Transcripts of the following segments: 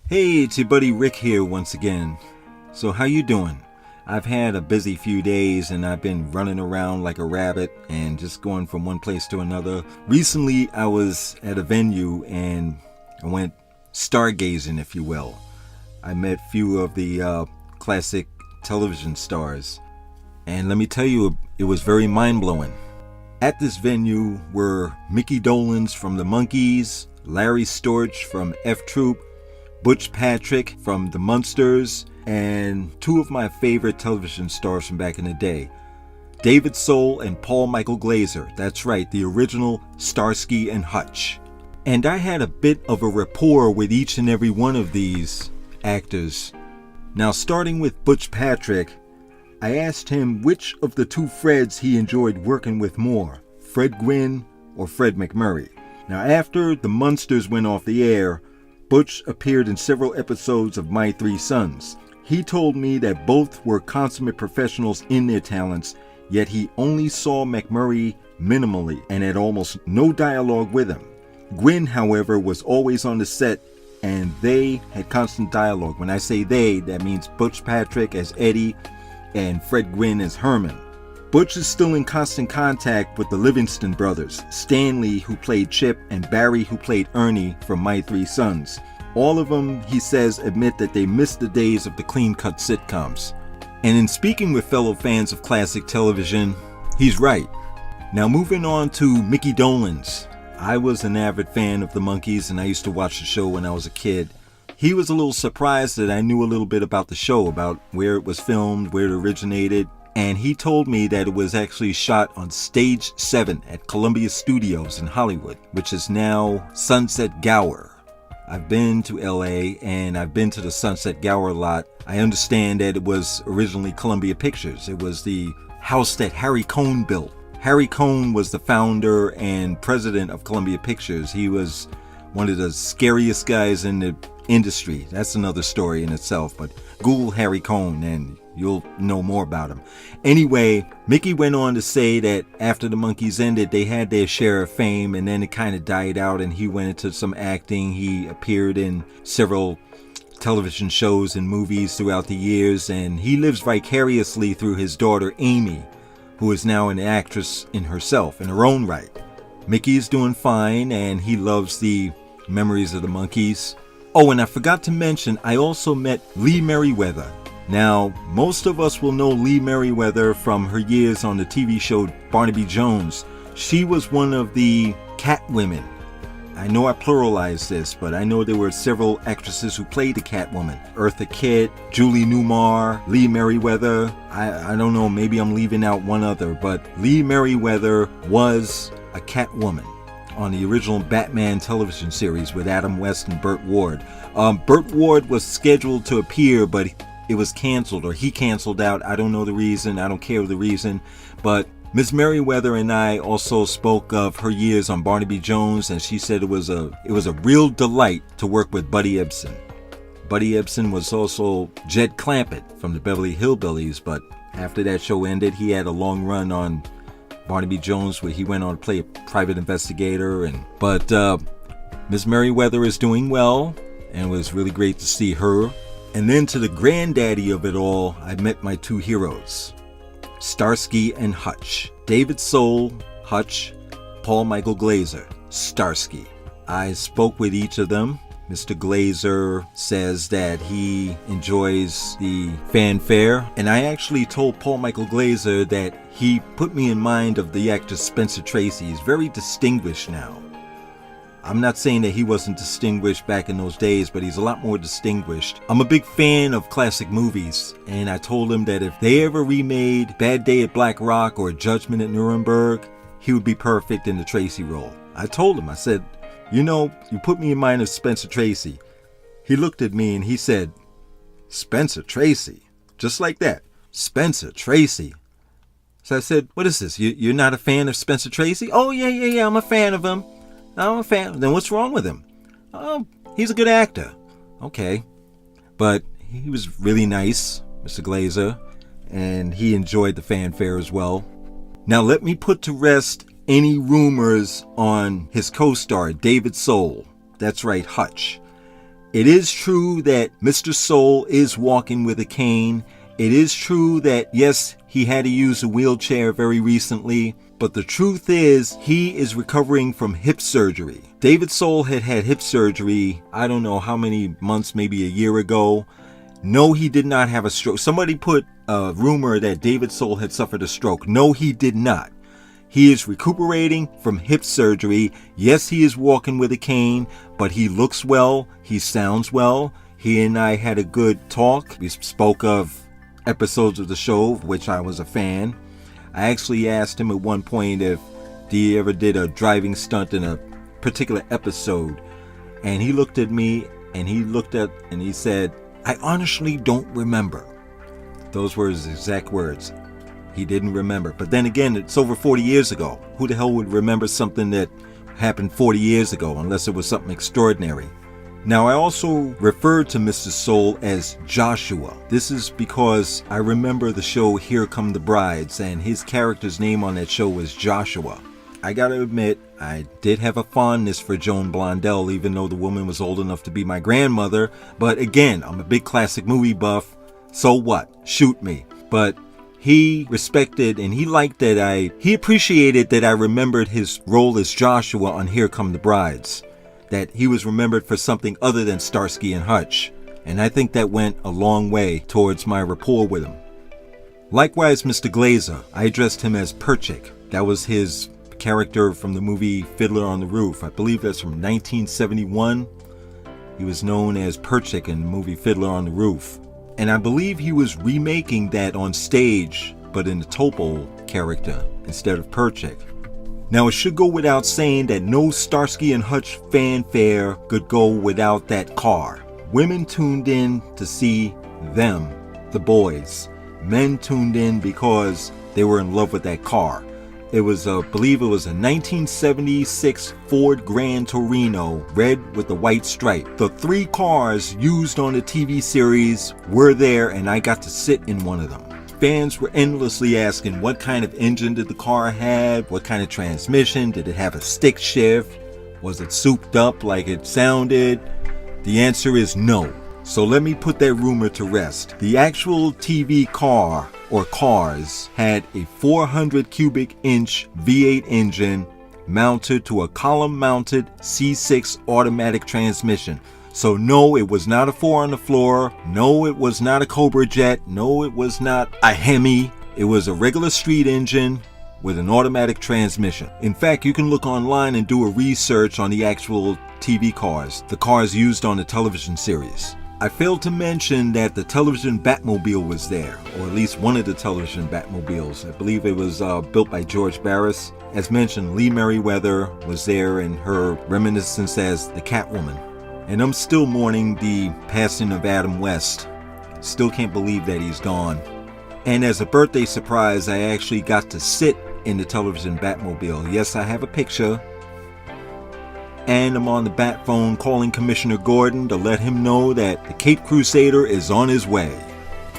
Hey, it's your buddy Rick here once again. So how you doing? I've had a busy few days and I've been running around like a rabbit and just going from one place to another. Recently I was at a venue and I went stargazing, if you will. I met a few of the classic television stars. And let me tell you, it was very mind-blowing. At this venue were Mickey Dolenz from the Monkees, Larry Storch from F Troop, Butch Patrick from the Munsters, and two of my favorite television stars from back in the day, David Soul and Paul Michael Glaser. That's right, the original Starsky and Hutch. And I had a bit of a rapport with each and every one of these actors. Now, starting with Butch Patrick, I asked him which of the two Freds he enjoyed working with more, Fred Gwynne or Fred MacMurray. Now, after the Munsters went off the air, Butch appeared in several episodes of My Three Sons. He told me that both were consummate professionals in their talents, yet he only saw MacMurray minimally and had almost no dialogue with him. Gwynne, however, was always on the set and they had constant dialogue. When I say they, that means Butch Patrick as Eddie and Fred Gwynne as Herman. Butch is still in constant contact with the Livingston brothers, Stanley, who played Chip, and Barry, who played Ernie from My Three Sons. All of them, he says, admit that they miss the days of the clean-cut sitcoms. And in speaking with fellow fans of classic television, he's right. Now moving on to Mickey Dolenz. I was an avid fan of the Monkees and I used to watch the show when I was a kid. He was a little surprised that I knew a little bit about the show, about where it was filmed, where it originated. And he told me that it was actually shot on Stage 7 at Columbia Studios in Hollywood, which is now Sunset Gower. I've been to LA and I've been to the Sunset Gower a lot. I understand that it was originally Columbia Pictures. It was the house that Harry Cohn built. Harry Cohn was the founder and president of Columbia Pictures. He was one of the scariest guys in the industry. That's another story in itself, but Google Harry Cohn and you'll know more about him. Anyway, Mickey went on to say that after the Monkees ended, they had their share of fame and then it kind of died out and he went into some acting. He appeared in several television shows and movies throughout the years, and he lives vicariously through his daughter Amy, who is now an actress in herself, in her own right. Mickey is doing fine and he loves the memories of the Monkees. Oh, and I forgot to mention, I also met Lee Merriweather. Now, most of us will know Lee Merriweather from her years on the TV show Barnaby Jones. She was one of the Catwomen. I know I pluralized this, but I know there were several actresses who played the Catwoman. Eartha Kitt, Julie Newmar, Lee Merriweather. I don't know, maybe I'm leaving out one other, but Lee Merriweather was a Catwoman on the original Batman television series with Adam West and Burt Ward. Burt Ward was scheduled to appear, but it was canceled, or he canceled out. I don't know the reason. I don't care the reason. But Miss Merriweather and I also spoke of her years on Barnaby Jones, and she said it was a real delight to work with Buddy Ebsen. Buddy Ebsen was also Jed Clampett from the Beverly Hillbillies, but after that show ended, he had a long run on Barnaby Jones where he went on to play a private investigator. But Miss Merriweather is doing well, and it was really great to see her. And then to the granddaddy of it all, I met my two heroes, Starsky and Hutch. David Soul, Hutch, Paul Michael Glaser, Starsky. I spoke with each of them. Mr. Glaser says that he enjoys the fanfare, and I actually told Paul Michael Glaser that he put me in mind of the actor Spencer Tracy. He's very distinguished now. I'm not saying that he wasn't distinguished back in those days, but he's a lot more distinguished. I'm a big fan of classic movies, and I told him that if they ever remade Bad Day at Black Rock or Judgment at Nuremberg, he would be perfect in the Tracy role. I told him, I said, you know, you put me in mind of Spencer Tracy. He looked at me and he said, Spencer Tracy? Just like that, Spencer Tracy. So I said, what is this? You're not a fan of Spencer Tracy? Oh, yeah, I'm a fan of him. I'm a fan. Then what's wrong with him? Oh, he's a good actor. Okay. But he was really nice, Mr. Glaser, and he enjoyed the fanfare as well. Now let me put to rest any rumors on his co-star, David Soul. That's right, Hutch. It is true that Mr. Soul is walking with a cane. It is true that, yes, he had to use a wheelchair very recently, but the truth is he is recovering from hip surgery. David Soul had hip surgery, I don't know how many months, maybe a year ago. No, he did not have a stroke. Somebody put a rumor that David Soul had suffered a stroke. No, he did not. He is recuperating from hip surgery. Yes, he is walking with a cane, but he looks well. He sounds well. He and I had a good talk. We spoke of episodes of the show, of which I was a fan. I actually asked him at one point if he ever did a driving stunt in a particular episode. And he looked at me and he said, "I honestly don't remember." Those were his exact words. He didn't remember. But then again, it's over 40 years ago. Who the hell would remember something that happened 40 years ago unless it was something extraordinary? Now, I also referred to Mr. Soul as Joshua. This is because I remember the show Here Come the Brides, and his character's name on that show was Joshua. I gotta admit, I did have a fondness for Joan Blondell, even though the woman was old enough to be my grandmother. But again, I'm a big classic movie buff. So what? Shoot me. But he respected and he liked that he appreciated that I remembered his role as Joshua on Here Come the Brides. That he was remembered for something other than Starsky and Hutch. And I think that went a long way towards my rapport with him. Likewise, Mr. Glazer, I addressed him as Perchik. That was his character from the movie Fiddler on the Roof. I believe that's from 1971. He was known as Perchik in the movie Fiddler on the Roof. And I believe he was remaking that on stage, but in the Topol character instead of Perchik. Now, it should go without saying that no Starsky and Hutch fanfare could go without that car. Women tuned in to see them, the boys. Men tuned in because they were in love with that car. It was, I believe it was a 1976 Ford Grand Torino, red with the white stripe. The 3 cars used on the TV series were there, and I got to sit in one of them. Fans were endlessly asking what kind of engine did the car have, what kind of transmission, did it have a stick shift, was it souped up like it sounded? The answer is no. So let me put that rumor to rest. The actual TV car, or cars, had a 400 cubic inch V8 engine mounted to a column mounted C6 automatic transmission. So no, it was not a 4 on the floor. No, it was not a Cobra Jet. No, it was not a Hemi. It was a regular street engine with an automatic transmission. In fact, you can look online and do a research on the actual TV cars, the cars used on the television series. I failed to mention that the television Batmobile was there, or at least one of the television Batmobiles. I believe it was built by George Barris. As mentioned, Lee Merriweather was there in her reminiscence as the Catwoman. And I'm still mourning the passing of Adam West. Still can't believe that he's gone. And as a birthday surprise, I actually got to sit in the television Batmobile. Yes, I have a picture. And I'm on the bat phone calling Commissioner Gordon to let him know that the Cape Crusader is on his way.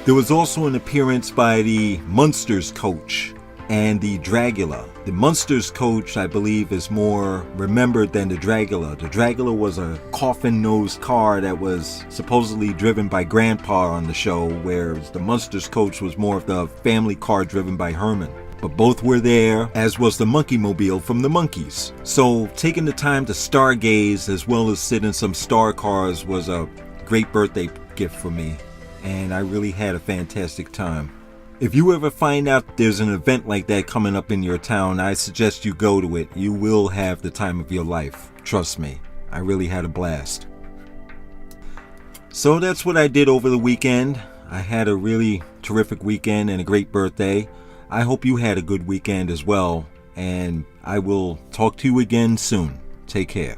There was also an appearance by the Munsters coach and the Dragula. The Munsters coach, I believe, is more remembered than the Dragula. The Dragula was a coffin-nosed car that was supposedly driven by Grandpa on the show, whereas the Munsters coach was more of the family car driven by Herman. But both were there, as was the Monkey Mobile from the Monkees. So taking the time to stargaze as well as sit in some star cars was a great birthday gift for me, and I really had a fantastic time. If you ever find out there's an event like that coming up in your town, I suggest you go to it. You will have the time of your life. Trust me, I really had a blast. So that's what I did over the weekend. I had a really terrific weekend and a great birthday. I hope you had a good weekend as well, and I will talk to you again soon. Take care.